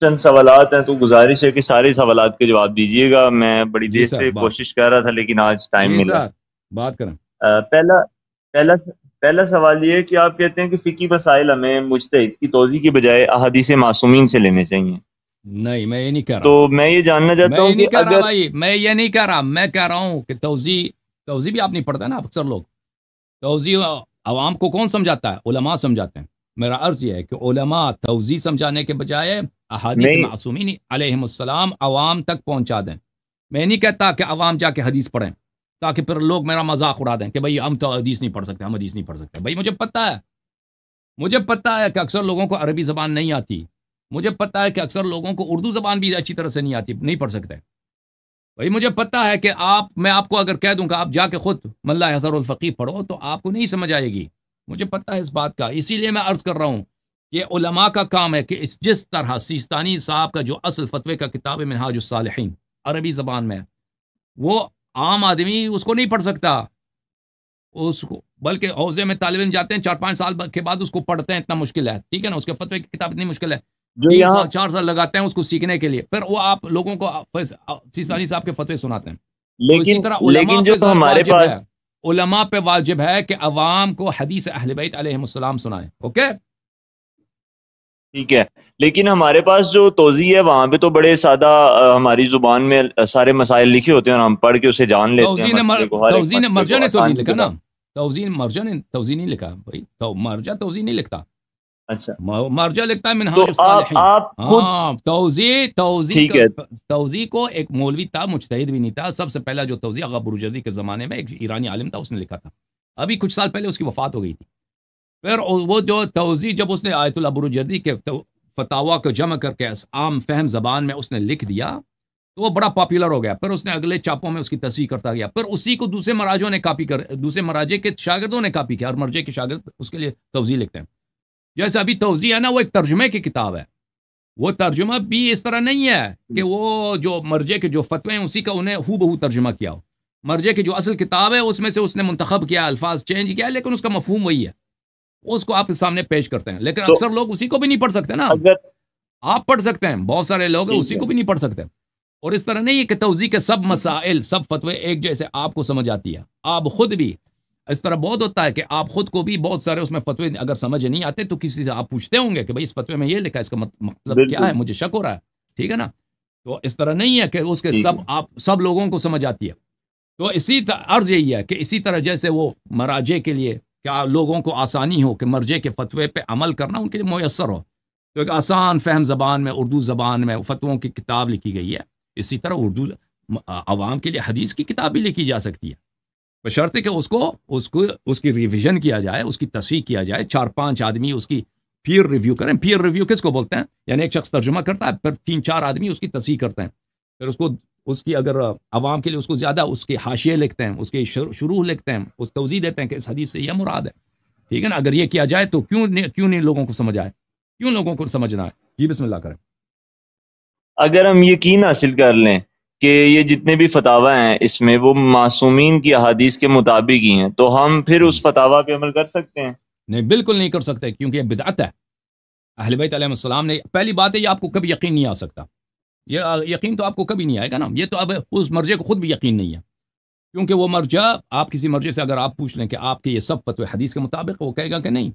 چند سوالات ہیں تو گزارش ہے کہ سارے سوالات کے جواب دیجیے گا. میں بڑی دیر سے کوشش کر رہا تھا لیکن آج ٹائم ملا. بات کریں. پہلا سوال یہ ہے کہ آپ کہتے ہیں کہ فقہی مسائل ہمیں مجتہد کی توضیح کے بجائے احادیث معصومین سے لینے چاہیے. نہیں، میں یہ نہیں کہہ رہا. تو میں یہ جاننا چاہتا ہوں کہ اگر میں یہ نہیں کہہ رہا، میں کہہ رہا ہوں کہ توضیح بھی آپ نہیں پڑھتا نا اکثر لوگ. توضیح عوام کو کون سمجھاتا ہے؟ علماء سمجھاتے ہیں. میرا عرض یہ ہے کہ علماء توضیح سمجھانے کے بجائے احادیث معصومین علیہم السلام عوام تک پہنچا دیں. میں نہیں کہتا کہ عوام جا کے حدیث پڑھیں تاکہ پھر لوگ میرا مذاق اڑا دیں کہ بھئی ہم تو حدیث نہیں پڑھ سکتے، ہم حدیث نہیں پڑھ سکتے. بھئی مجھے پتہ ہے کہ اکثر لوگوں کو عربی زبان نہیں آتی. مجھے پتہ ہے کہ اکثر لوگوں کو اردو زبان بھی اچھی طرح سے نہیں آتی، نہیں پڑھ سکتے. بھئی مجھے پتہ ہے کہ میں آپ کو اگر کہہ دوں کہ آپ جا کے خود من لا یحضر الفقیہ پڑھو تو آپ کو نہیں سمجھ آئے گی. مجھے پتہ ہے اس بات کا. اسی لیے میں عرض کر رہا ہوں کہ علماء کا کام ہے کہ جس طرح سیستانی صاحب کا جو اصل فتوے کا کتاب ہے منہاج الصالحین عربی زبان میں، وہ عام آدمی اس کو نہیں پڑھ سکتا اس کو، بلکہ حوزے میں طالب علم جاتے ہیں 4-5 سال کے بعد اس کو پڑھتے ہیں. اتنا مشکل ہے، ٹھیک ہے نا. اس کے فتوے کی کتاب اتنی مشکل ہے، 3 سال 4 سال لگاتے ہیں اس کو سیکھنے کے لیے. پھر وہ آپ لوگوں کو سیستانی صاحب کے فتوے سناتے ہیں. اسی طرح علماء پہ واجب ہے کہ عوام کو حدیث اہل بیت علیہم السلام سنائیں. اوکے ٹھیک ہے، لیکن ہمارے پاس جو توضیح ہے وہاں پہ تو بڑے سادہ ہماری زبان میں سارے مسائل لکھے ہوتے ہیں اور ہم پڑھ کے اسے جان لیتے ہیں. توضیح نے مرجع نے تو نہیں لکھا نا. مرجع نے توضیح نہیں لکھا بھائی. تو مرجع توضیح نہیں لکھتا. اچھا، مرجع لکھتا ہے منہاج الصالحین. ہاں، توضیح کو ایک مولوی تھا، مجتہد بھی نہیں تھا. سب سے پہلا جو توضیح آغا بروجردی کے زمانے میں ایک ایرانی عالم تھا، اس نے لکھا تھا. ابھی کچھ سال پہلے اس کی وفات ہو گئی تھی. پھر وہ جو توضیح جب اس نے آیت اللہ بروجردی کے فتاوا کو جمع کر کے عام فہم زبان میں اس نے لکھ دیا تو وہ بڑا پاپولر ہو گیا. پھر اس نے اگلے چاپوں میں اس کی تصحیح کرتا گیا. پھر اسی کو دوسرے مراجعوں نے کاپی کر، دوسرے مراجع کے شاگردوں نے کاپی کیا، اور مرجع کے شاگرد اس کے لیے توضیح لکھتے ہیں. جیسے ابھی توضیح ہے نا، وہ ایک ترجمے کی کتاب ہے. وہ ترجمہ بھی اس طرح نہیں ہے کہ وہ جو مرجع کے جو فتوے ہیں اسی کا انہیں ہو بہو ترجمہ کیا ہو. مرجع کی جو اصل کتاب ہے اس میں سے اس نے منتخب کیا، الفاظ چینج کیا، لیکن اس کا مفہوم وہی ہے. اس کو آپ کے سامنے پیش کرتے ہیں. لیکن اکثر لوگ اسی کو بھی نہیں پڑھ سکتے نا. آپ پڑھ سکتے ہیں، بہت سارے لوگ ہیں اسی کو بھی نہیں پڑھ سکتے. اور اس طرح نہیں ہے کہ توضیح کے سب مسائل، سب فتوے ایک جیسے آپ کو سمجھ آتی ہے. آپ خود بھی اس طرح بہت ہوتا ہے کہ آپ خود کو بھی بہت سارے اس میں فتوے اگر سمجھ نہیں آتے تو کسی سے آپ پوچھتے ہوں گے کہ بھائی اس فتوے میں یہ لکھا ہے، اس کا مطلب کیا ہے، مجھے شک ہو رہا ہے. ٹھیک ہے نا. تو اس طرح نہیں ہے کہ اس کے سب لوگوں کو سمجھ آتی ہے. تو اسی عرض یہی ہے کہ اسی طرح جیسے وہ مراجع کے لیے کیا لوگوں کو آسانی ہو کہ مرجع کے فتوے پہ عمل کرنا ان کے لیے میسر ہو، تو ایک آسان فہم زبان میں، اردو زبان میں فتووں کی کتاب لکھی گئی ہے. اسی طرح اردو عوام کے لیے حدیث کی کتاب بھی لکھی جا سکتی ہے، بشرطے کہ اس کی ریویژن کیا جائے، اس کی تصحیح کیا جائے. 4-5 آدمی اس کی پیئر ریویو کریں. پیئر ریویو کس کو بولتے ہیں؟ یعنی ایک شخص ترجمہ کرتا ہے، پھر 3-4 آدمی اس کی تصحیح کرتے ہیں. پھر اس کی اگر عوام کے لیے اس کو زیادہ اس کے حاشیے لکھتے ہیں، اس کے شروح لکھتے ہیں، اس توضیح دیتے ہیں کہ اس حدیث سے یہ مراد ہے. ٹھیک ہے نا. اگر یہ کیا جائے تو کیوں نہیں لوگوں کو سمجھ آئے، کیوں لوگوں کو سمجھنا ہے. یہ بسم اللہ کریں. اگر ہم یقین حاصل کر لیں کہ یہ جتنے بھی فتاوی ہیں اس میں وہ معصومین کی احادیث کے مطابق ہی ہیں، تو ہم پھر اس فتاوی پہ عمل کر سکتے ہیں؟ نہیں، بالکل نہیں کر سکتے، کیونکہ یہ بدعت ہے. اہل بیت علیہ السلام نے، پہلی بات ہے یہ آپ کو کبھی یقین نہیں آ سکتا. یہ یقین تو آپ کو کبھی نہیں آئے گا نا. یہ تو اب اس مرجع کو خود بھی یقین نہیں ہے، کیونکہ وہ مرجع، آپ کسی مرجع سے اگر آپ پوچھ لیں کہ آپ کے یہ سب فتوے حدیث کے مطابق، وہ کہے گا کہ نہیں،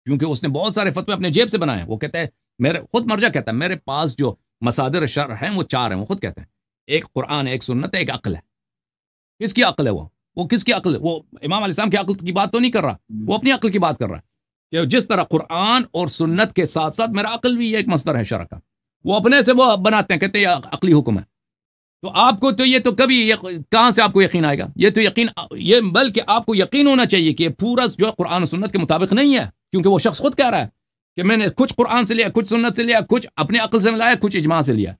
کیونکہ اس نے بہت سارے فتوے اپنے جیب سے بنائے. وہ کہتا ہے، خود مرجع کہتا ہے میرے پاس جو مصادر شرع ہیں وہ 4 ہیں. وہ خود کہتے ہیں ایک قرآن ہے، ایک سنت ہے، ایک عقل ہے. کس کی عقل ہے؟ وہ کس کی عقل ہے؟ وہ امام علیہ السلام کی عقل کی بات تو نہیں کر رہا، وہ اپنی عقل کی بات کر رہا ہے کہ جس طرح قرآن اور سنت کے ساتھ ساتھ میرا عقل بھی ایک مصدر ہے شرع کا. وہ اپنے سے وہ بناتے ہیں، کہتے ہیں یہ عقلی حکم ہے. تو آپ کو تو یہ تو کبھی کہاں سے آپ کو یقین آئے گا؟ یہ تو یقین، یہ بلکہ آپ کو یقین ہونا چاہیے کہ یہ پورا جو ہے قرآن و سنت کے مطابق نہیں ہے، کیونکہ وہ شخص خود کہہ رہا ہے کہ میں نے کچھ قرآن سے لیا، کچھ سنت سے لیا، کچھ اپنے عقل سے ملایا، کچھ اجماع سے لیا.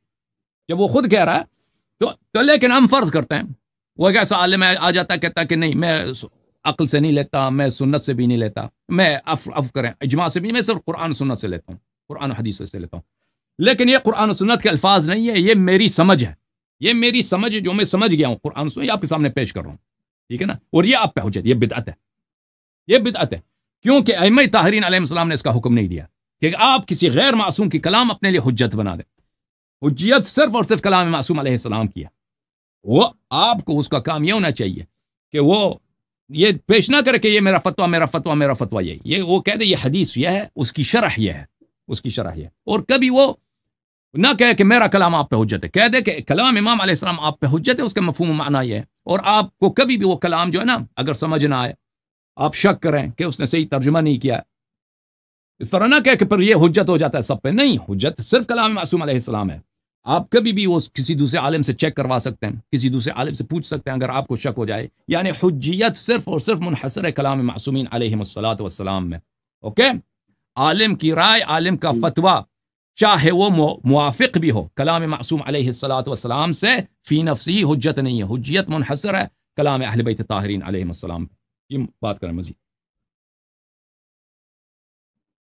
جب وہ خود کہہ رہا ہے تو لیکن ہم فرض کرتے ہیں، وہ ایک ایسا عالم آ جاتا ہے کہتا ہے کہ نہیں، میں عقل سے نہیں لیتا، میں سنت سے بھی نہیں لیتا، میں کریں اجماع سے بھی، میں صرف قرآن سنت سے لیتا ہوں، قرآن و حدیث سے لیتا ہوں. لیکن یہ قرآن و سنت کے الفاظ نہیں ہے، یہ میری سمجھ ہے، یہ میری سمجھ ہے جو میں سمجھ گیا ہوں قرآن و سنت، یہ آپ کے سامنے پیش کر رہا ہوں. ٹھیک ہے نا. اور یہ آپ پہ حجت، یہ بدعت ہے، یہ بدعت ہے، کیونکہ ائمہ طاہرین علیہ السلام نے اس کا حکم نہیں دیا کہ آپ کسی غیر معصوم کی کلام اپنے لیے حجت بنا دیں. حجیت صرف اور صرف کلام معصوم علیہ السلام کی ہے. وہ آپ کو اس کا کام یہ ہونا چاہیے کہ وہ یہ پیش نہ کرے کہ یہ میرا فتویٰ یہ وہ کہہ دے یہ حدیث یہ ہے، اس کی شرح یہ ہے، اس کی شرح یہ ہے. اور کبھی وہ نہ کہے کہ میرا کلام آپ پہ حجت ہے، کہہ دے کہ کلام امام علیہ السلام آپ پہ حجت ہے، اس کا مفہوم و معنی یہ ہے. اور آپ کو کبھی بھی وہ کلام جو ہے نا اگر سمجھ نہ آئے، آپ شک کریں کہ اس نے صحیح ترجمہ نہیں کیا ہے، اس طرح نہ کہہ کہ پھر یہ حجت ہو جاتا ہے سب پہ. نہیں، حجت صرف کلام معصوم علیہ السلام ہے. آپ کبھی بھی وہ کسی دوسرے عالم سے چیک کروا سکتے ہیں، کسی دوسرے عالم سے پوچھ سکتے ہیں اگر آپ کو شک ہو جائے. یعنی حجیت صرف اور صرف منحصر ہے کلام معصومین علیہم الصلاۃ والسلام میں. اوکے، عالم کی رائے، عالم کا فتویٰ، چاہے وہ موافق بھی ہو کلام معصوم علیہ الصلاۃ والسلام سے، فی نفسی حجت نہیں ہے. حجیت منحصر ہے کلام اہل بیت طاہرین علیہم السلام پہ. یہ بات کریں مزید.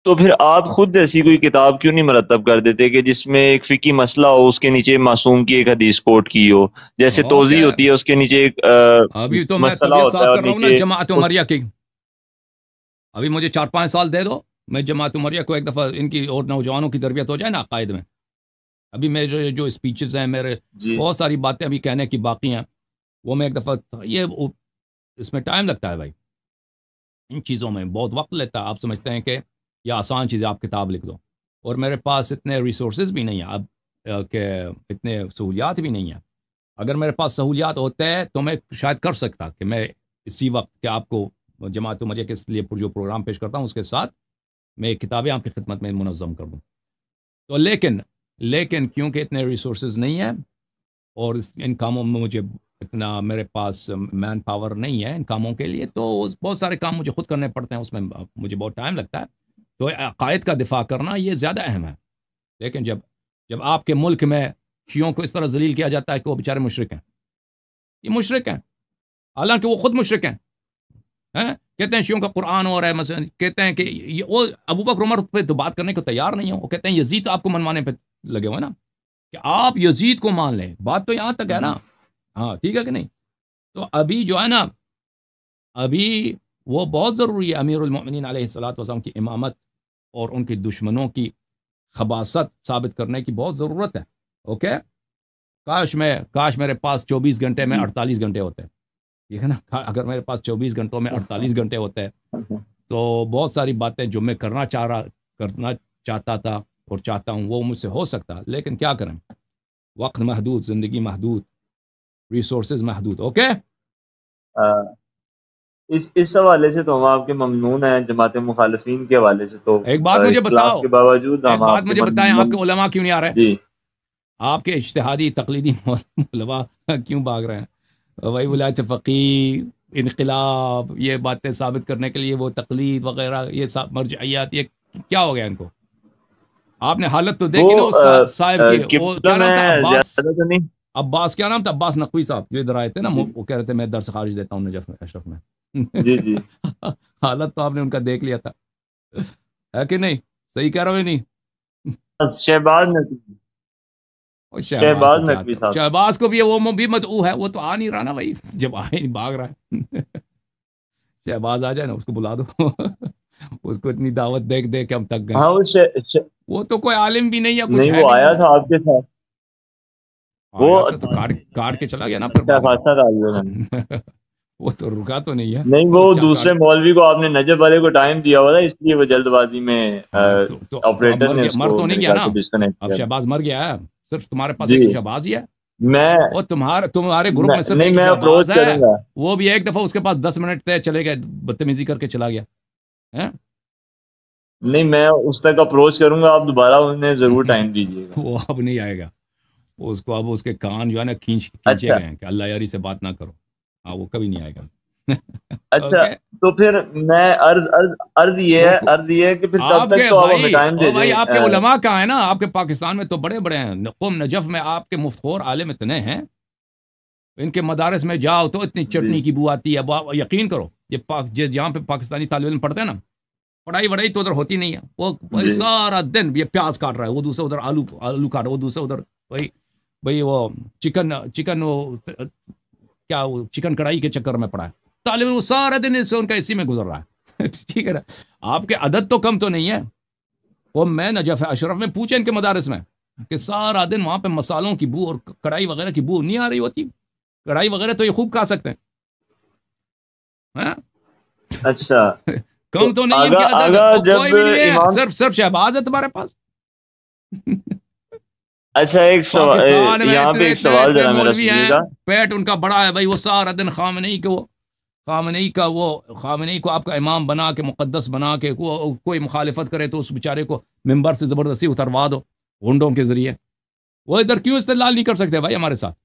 تو پھر آپ خود ایسی کوئی کتاب کیوں نہیں مرتب کر دیتے کہ جس میں ایک فقہی مسئلہ ہو، اس کے نیچے معصوم کی ایک حدیث کوٹ کی ہو، جیسے توضیح ہوتی ہے اس کے نیچے ایک ابھی تو میں مسئلہ طبیعت ہوتا صاف ہے اور کر رہا ہوں نا نیچے جماعت عمریہ کی. ابھی مجھے 4-5 سال دے دو، میں جماعت عمریہ کو ایک دفعہ ان کی اور نوجوانوں کی تربیت ہو جائے نا عقائد میں. ابھی میرے جو اسپیچز ہیں، میرے جی بہت ساری باتیں ابھی کہنے کی باقی ہیں، وہ میں ایک دفعہ اس میں ٹائم لگتا ہے بھائی، ان چیزوں میں بہت وقت لیتا ہے. آپ سمجھتے ہیں کہ یہ آسان چیز ہے، آپ کتاب لکھ دو، اور میرے پاس اتنے ریسورسز بھی نہیں ہیں اب کہ اتنے سہولیات بھی نہیں ہیں. اگر میرے پاس سہولیات ہوتے ہیں تو میں شاید کر سکتا کہ میں اسی وقت کہ آپ کو جماعت عمریہ کے لیے جو پروگرام پیش کرتا ہوں اس کے ساتھ میں کتابیں آپ کی خدمت میں منظم کر دوں. تو لیکن کیونکہ اتنے ریسورسز نہیں ہیں اور ان کاموں میں مجھے اتنا میرے پاس مین پاور نہیں ہے ان کاموں کے لیے، تو بہت سارے کام مجھے خود کرنے پڑتے ہیں، اس میں مجھے بہت ٹائم لگتا ہے. تو عقائد کا دفاع کرنا یہ زیادہ اہم ہے. لیکن جب آپ کے ملک میں شیعوں کو اس طرح ذلیل کیا جاتا ہے کہ وہ بیچارے مشرک ہیں، یہ مشرک ہیں، حالانکہ وہ خود مشرک ہیں. کہتے ہیں شیعوں کا قرآن اور ہے، مثلا کہتے ہیں کہ وہ ابو بکر عمر پہ تو بات کرنے کو تیار نہیں ہو. وہ کہتے ہیں یزید آپ کو منوانے پہ لگے ہوئے نا، کہ آپ یزید کو مان لیں. بات تو یہاں تک ہے نا. ہاں ٹھیک ہے کہ نہیں. تو ابھی جو ہے نا، ابھی وہ بہت ضروری ہے امیر المؤمنین علیہ الصلوۃ والسلام کی امامت اور ان کے دشمنوں کی خباثت ثابت کرنے کی بہت ضرورت ہے. اوکے، کاش میرے پاس 24 گھنٹے میں 48 گھنٹے ہوتے ہیں. ٹھیک ہے نا، اگر میرے پاس 24 گھنٹوں میں 48 گھنٹے ہوتے ہیں تو بہت ساری باتیں جو میں کرنا چاہتا تھا اور چاہتا ہوں وہ مجھ سے ہو سکتا. لیکن کیا کریں، وقت محدود، زندگی محدود، ریسورسز محدود. اوکے، اس حوالے سے تو ہم آپ کے ممنون ہیں، جماعت مخالفین کے حوالے سے تو ایک بات مجھے اختلاف بتاؤ، کے باوجود ایک ہم بات آپ کے مجھے بتائیں، آپ کے علماء کیوں نہیں آ رہے؟ جی آپ کے اجتہادی تقلیدی علماء کیوں بھاگ رہے ہیں؟ وہی ولایت فقیہ، انقلاب، یہ باتیں ثابت کرنے کے لیے وہ تقلید وغیرہ، یہ مرجعیات، یہ کیا ہو گیا ان کو؟ آپ نے حالت تو دیکھی نا اس صاحب کی، وہ کیا نام تھا، عباس کیا نام تھا، عباس نقوی صاحب جو ادھر آئے تھے نا، وہ کہہ رہے تھے میں درس خارج دیتا ہوں نجف میں، اشرف میں. جی جی حالت تو آپ نے ان کا دیکھ لیا تھا، ہے کہ نہیں؟ صحیح کہہ رہا ہوں نہیں؟ شہباز نقوی صاحب، شہباز کو بھی وہ بھی مدعو ہے، وہ تو آ نہیں رہا نا بھائی، جب آئے نہیں بھاگ رہا ہے. شہباز آ جائے نا، اس کو بلا دو. اس کو اتنی دعوت دے کے ہم تک گئے. ہاں وہ تو کوئی عالم بھی نہیں ہے، کچھ نہیں، ہے وہ بھی آیا نہیں. تھا آپ کے ساتھ، آیا تھا تو کاٹ کے چلا گیا نا، پھر بعد میں. وہ تو رکا تو نہیں ہے. نہیں، وہ دوسرے مولوی کو آپ نے نجف والے کو ٹائم دیا ہوا تھا، اس لیے وہ جلد بازی میں آپریٹر نے اس مر کو تو نہیں میرے گیا خیال نا، سے ڈسکنیکٹ اب کیا. شہباز مر گیا ہے، صرف تمہارے پاس جی ایک شہباز ہی ہے. میں وہ تمہارے گروپ میں صرف نہیں، ایک میں اپروچ شہباز ہے، کروں گا. وہ بھی ایک دفعہ اس کے پاس 10 منٹ تھے، چلے گئے، بدتمیزی کر کے چلا گیا. نہیں، میں اس تک اپروچ کروں گا، آپ دوبارہ انہیں ضرور ٹائم دیجیے گا. وہ اب نہیں آئے گا، اس کو اب اس کے کان جو ہے نا کھینچے گئے ہیں کہ اللہ یاری سے بات نہ کرو. ہاں، وہ کبھی نہیں آئے گا. اچھا، تو پھر میں عرض یہ ہے کہ پھر تب تک تو آپ ہمیں ٹائم دے بھائی، دیں. آپ کے علماء کہاں ہیں نا؟ آپ کے پاکستان میں تو بڑے بڑے ہیں، قوم نجف میں آپ کے مفتخور عالم اتنے ہیں، ان کے مدارس میں جاؤ تو اتنی چٹنی کی بو آتی ہے. یقین کرو، یہ جہاں پہ پاکستانی طالب علم پڑھتے ہیں نا، پڑھائی وڑائی تو ادھر ہوتی نہیں ہے. وہ سارا دن یہ پیاز کاٹ رہا ہے، وہ دوسرے ادھر آلو کاٹ رہا ہے، وہ دوسرے ادھر بھائی وہ چکن کیا وہ چکن کڑھائی کے چکر میں پڑا ہے. طالب وہ سارا دن اس سے ان کا اسی میں گزر رہا ہے. ٹھیک ہے نا؟ آپ کے عدد تو کم تو نہیں ہے. وہ میں نجف اشرف میں پوچھیں ان کے مدارس میں کہ سارا دن وہاں پہ مسالوں کی بو اور کڑھائی وغیرہ کی بو نہیں آ رہی ہوتی. کڑھائی وغیرہ تو یہ خوب کھا سکتے ہیں. ہاں اچھا کم تو نہیں آگا ہے آگا جب کوئی بھی نہیں ہے, امام صرف شہباز ہے تمہارے پاس. اچھا ایک سوال پاکستان میں یہاں پہ اتنے ایک سوال اتنے ذرا میرا مولوی سنیے ہیں, گا. پیٹ ان کا بڑا ہے بھائی, وہ سارا دن خامنئی کو آپ کا امام بنا کے مقدس بنا کے کوئی مخالفت کرے تو اس بیچارے کو ممبر سے زبردستی اتروا دو گنڈوں کے ذریعے. وہ ادھر کیوں استدلال نہیں کر سکتے بھائی ہمارے ساتھ؟